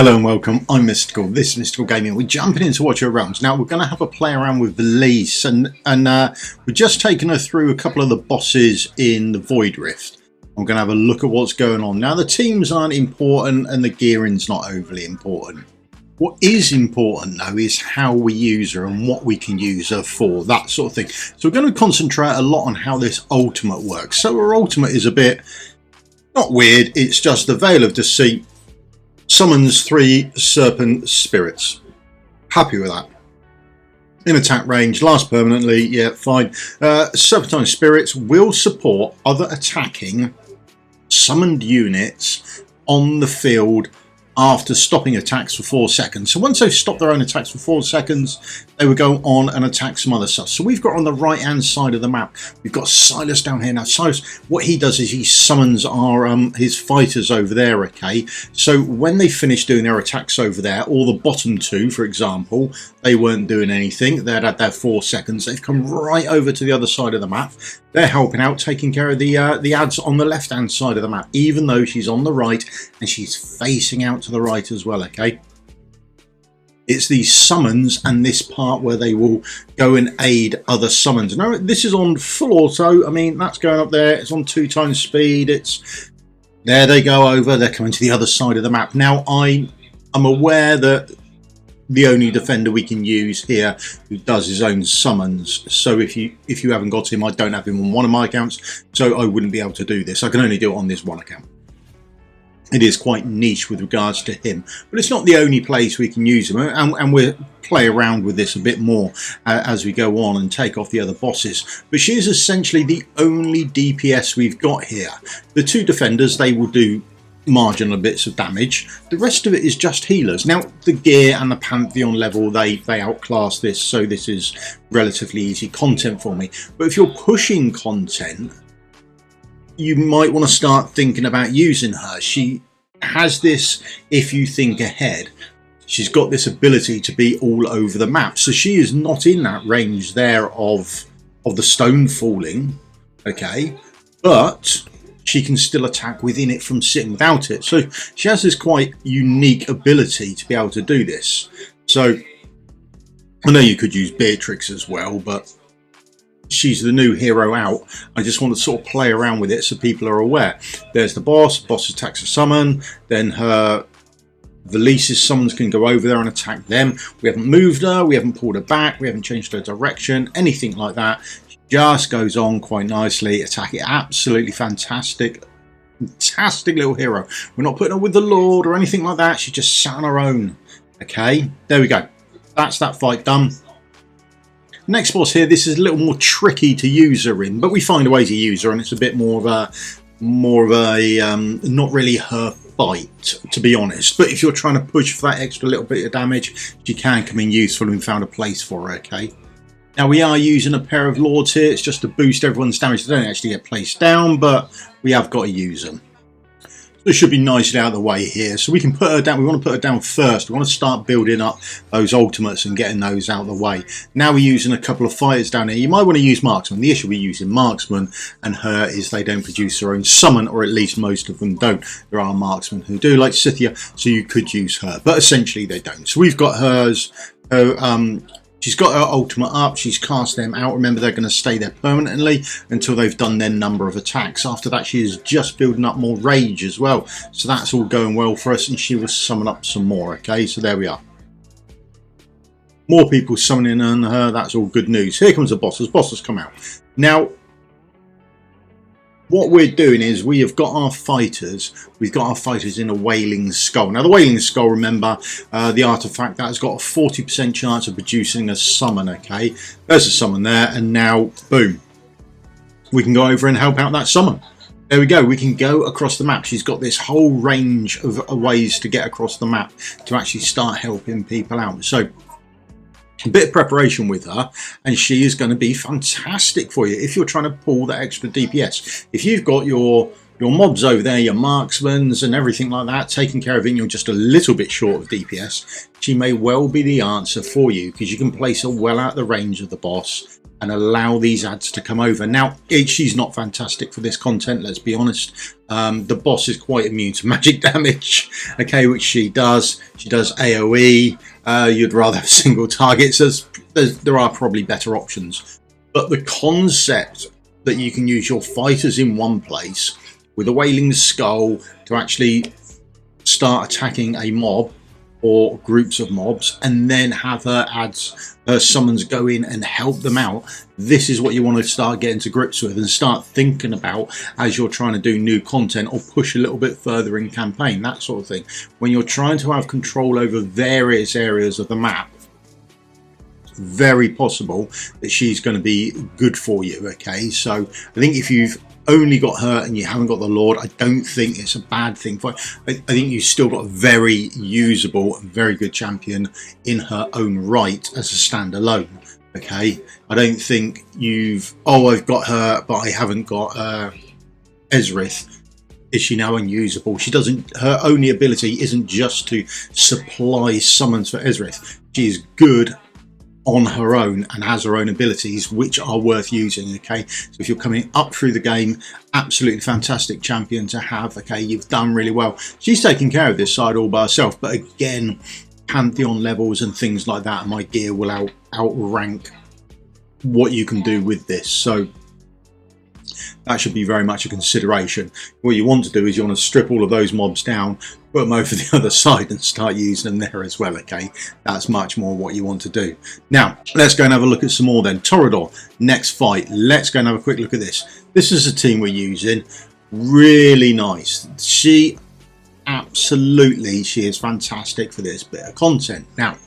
Hello and welcome, I'm Misstical, this is Misstical Gaming. We're jumping into Watch Your Realms. Now we're going to have a play around with Velisse and we've just taken her through a couple of the bosses in the Void Rift. I'm going to have a look at what's going on. Now the teams aren't important and the gearing's not overly important. What is important though is how we use her and what we can use her for, that sort of thing. So we're going to concentrate a lot on how this ultimate works. So her ultimate is a bit, not weird, it's just the Veil of Deceit. Summons 3 Serpent Spirits. Happy with that. In attack range, lasts permanently, yeah, fine. Serpentine Spirits will support other attacking summoned units on the field after stopping attacks for 4 seconds. So once they've stopped their own attacks for 4 seconds, they would go on and attack some other stuff. So we've got on the right hand side of the map, we've got Silas down here. Now Silas, what he does is he summons our his fighters over there, okay? So when they finish doing their attacks over there, or the bottom 2, for example, they weren't doing anything. They'd had their 4 seconds. They've come right over to the other side of the map. They're helping out, taking care of the ads on the left hand side of the map, even though she's on the right and she's facing out to the right as well, okay? It's these summons and this part where they will go and aid other summons. Now this is on full auto. I mean, that's going up there. It's on 2 times speed. It's there. They go over. They're coming to the other side of the map. Now I'm aware that the only defender we can use here who does his own summons. So if you haven't got him, I don't have him on one of my accounts, so I wouldn't be able to do this. I can only do it on this one account. It is quite niche with regards to him, but it's not the only place we can use him, and we'll play around with this a bit more as we go on and take off the other bosses. But she is essentially the only DPS we've got here. The 2 defenders, they will do marginal bits of damage. The rest of it is just healers. Now the gear and the Pantheon level, they outclass this, so this is relatively easy content for me. But if you're pushing content, you might want to start thinking about using her. She has this, if you think ahead, she's got this ability to be all over the map, so she is not in that range there of the stone falling, okay, but she can still attack within it from sitting without it. So she has this quite unique ability to be able to do this. So I know you could use Beatrix as well, but she's the new hero out. I just want to sort of play around with it so people are aware. There's the boss attacks a summon, then her Velisse's summons can go over there and attack them. We haven't moved her, we haven't pulled her back, we haven't changed her direction, anything like that. She just goes on quite nicely, attacking. Absolutely fantastic little hero. We're not putting her with the Lord or anything like that. She just sat on her own. Okay, there we go. That's that fight done. Next boss here, this is a little more tricky to use her in, but we find a way to use her, and it's a bit more of a not really her fight, to be honest. But if you're trying to push for that extra little bit of damage, she can come in useful, and we found a place for her. Okay. Now we are using a pair of lords here. It's just to boost everyone's damage. They don't actually get placed down, but we have got to use them. This should be nicely out of the way here, so we can put her down. We want to put her down first. We want to start building up those ultimates and getting those out of the way. Now we're using a couple of fighters down here. You might want to use marksman. The issue with using marksman and her is they don't produce their own summon, or at least most of them don't. There are marksmen who do, like Scythia, so you could use her, but essentially they don't. So we've got hers. She's got her ultimate up, she's cast them out. Remember, they're going to stay there permanently until they've done their number of attacks. After that, she is just building up more rage as well. So that's all going well for us, and she will summon up some more, okay? So there we are. More people summoning on her, that's all good news. Here comes the bosses. Bosses come out. Now, what we're doing is we have got our fighters. We've got our fighters in a Wailing Skull. Now the Wailing Skull, remember, the artifact that has got a 40% chance of producing a summon. Okay, there's a summon there, and now boom, we can go over and help out that summon. There we go. We can go across the map. She's got this whole range of ways to get across the map to actually start helping people out. So a bit of preparation with her, and she is going to be fantastic for you if you're trying to pull that extra DPS. If you've got your your mobs over there, your marksmans and everything like that, taking care of it, and you're just a little bit short of DPS, she may well be the answer for you, because you can place her well out the range of the boss and allow these ads to come over. Now, she's not fantastic for this content, let's be honest. The boss is quite immune to magic damage, okay, which she does. She does AoE. You'd rather have single targets. There are probably better options. But the concept that you can use your fighters in one place with a Wailing Skull to actually start attacking a mob or groups of mobs, and then have her ads, her summons go in and help them out. This is what you want to start getting to grips with and start thinking about as you're trying to do new content or push a little bit further in campaign, that sort of thing. When you're trying to have control over various areas of the map, very possible that she's going to be good for you. Okay, so I think if you've only got her and you haven't got the Lord, I don't think it's a bad thing for I think you've still got a very usable and very good champion in her own right as a standalone. Okay, I don't think you've, oh, I've got her but I haven't got Ezrith. Is she now unusable? She doesn't, her only ability isn't just to supply summons for Ezrith. She is good on her own and has her own abilities which are worth using. Okay, so if you're coming up through the game, absolutely fantastic champion to have. Okay, you've done really well. She's taking care of this side all by herself, but again, Pantheon levels and things like that, my gear will outrank what you can do with this, so that should be very much a consideration. What you want to do is you want to strip all of those mobs down, put them over the other side and start using them there as well. Okay, that's much more what you want to do. Now let's go and have a look at some more then. Torador, next fight. Let's go and have a quick look at this. This is a team we're using. Really nice. She is fantastic for this bit of content. Now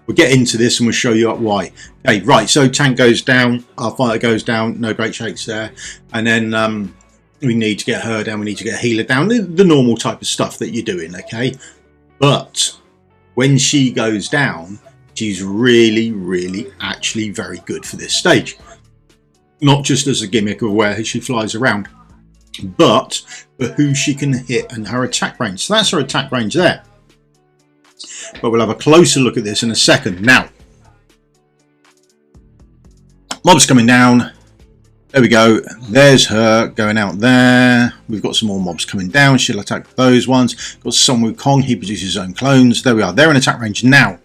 we'll get into this and we'll show you why. Okay, right, so tank goes down, our fighter goes down, no great shakes there, and then we need to get her down, we need to get a healer down, the normal type of stuff that you're doing. Okay, but when she goes down, she's really actually very good for this stage, not just as a gimmick of where she flies around, but for who she can hit and her attack range. So that's her attack range there, but we'll have a closer look at this in a second. Now, mobs coming down, there we go, there's her going out there. We've got some more mobs coming down, she'll attack those ones. Got Sun Wukong, he produces his own clones. There we are, they're in attack range. Now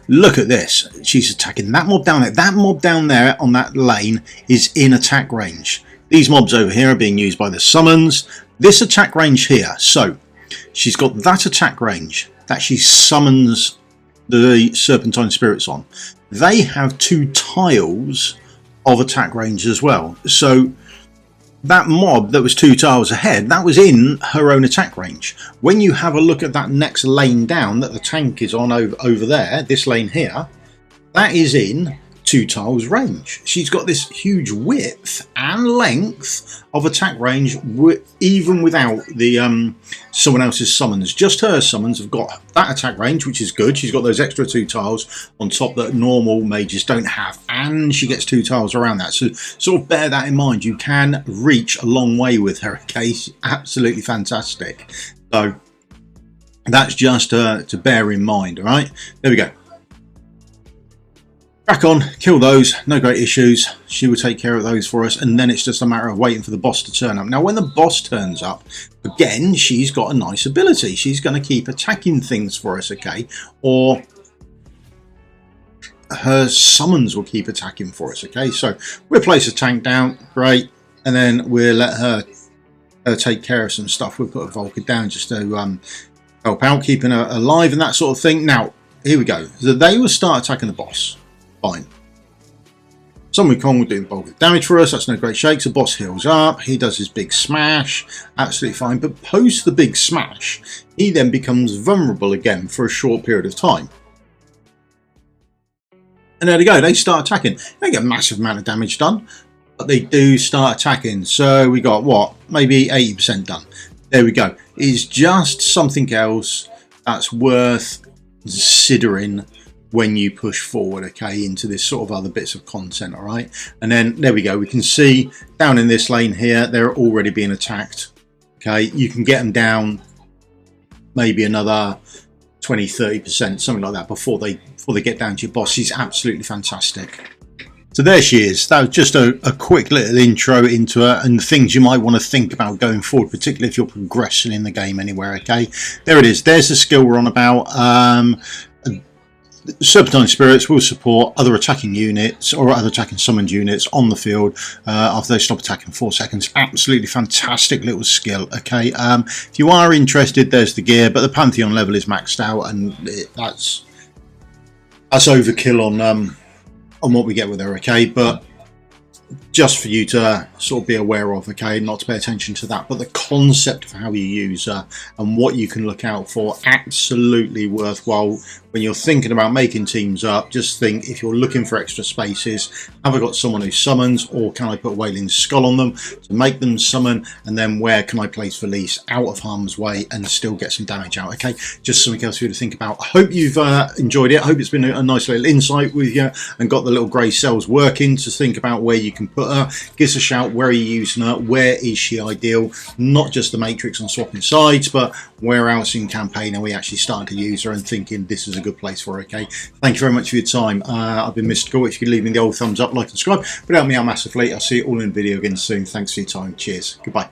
look at this, she's attacking that mob down there. That mob down there on that lane is in attack range. These mobs over here are being used by the summons. This attack range here, so she's got that attack range that she summons the Serpentine Spirits on. They have 2 tiles of attack range as well. So that mob that was 2 tiles ahead, that was in her own attack range. When you have a look at that next lane down that the tank is on over there, this lane here, that is in 2 tiles range. She's got this huge width and length of attack range, even without the someone else's summons. Just her summons have got that attack range, which is good. She's got those extra 2 tiles on top that normal mages don't have, and she gets 2 tiles around that. So sort of bear that in mind. You can reach a long way with her. Okay, she's absolutely fantastic. So that's just to bear in mind. All right, there we go. Crack on, kill those, no great issues. She will take care of those for us, and then it's just a matter of waiting for the boss to turn up. Now when the boss turns up, again, she's got a nice ability. She's going to keep attacking things for us, okay? Or her summons will keep attacking for us, okay? So we'll place a tank down, great, and then we'll let her take care of some stuff. We'll put a Volker down just to help out, keeping her alive and that sort of thing. Now, here we go. So they will start attacking the boss. Fine. Sun Wukong will do the bulk of the damage for us. That's no great shakes. The boss heals up. He does his big smash. Absolutely fine. But post the big smash, he then becomes vulnerable again for a short period of time. And there they go. They start attacking. They don't get a massive amount of damage done, but they do start attacking. So we got what? Maybe 80% done. There we go. It's just something else that's worth considering when you push forward, okay, into this sort of other bits of content. All right, and then there we go. We can see down in this lane here, they're already being attacked. Okay, you can get them down maybe another 20-30%, something like that, before they get down to your boss. She's absolutely fantastic. So there she is. That was just a quick little intro into her and the things you might want to think about going forward, particularly if you're progressing in the game anywhere. Okay, there it is. There's the skill we're on about. Serpentine Spirits will support other attacking units or other attacking summoned units on the field after they stop attacking 4 seconds. Absolutely fantastic little skill. Okay, if you are interested, there's the gear, but the Pantheon level is maxed out, and that's overkill on what we get with her. Okay, but just for you to sort of be aware of, okay, not to pay attention to that, but the concept of how you use her and what you can look out for, absolutely worthwhile. When you're thinking about making teams up, just think, if you're looking for extra spaces, have I got someone who summons, or can I put Wailing Skull on them to make them summon, and then where can I place Velisse out of harm's way and still get some damage out? Okay, just something else for you to think about. I hope you've enjoyed it. I hope it's been a nice little insight with you and got the little grey cells working to think about where you can put her. Give us a shout. Where are you using her? Where is she ideal? Not just the Matrix on swapping sides, but where else in campaign are we actually starting to use her and thinking this is a good place for her? Okay, thank you very much for your time. I've been Misstical. If you could leave me the old thumbs up, like and subscribe, but help me out massively. I'll see you all in the video again soon. Thanks for your time. Cheers. Goodbye.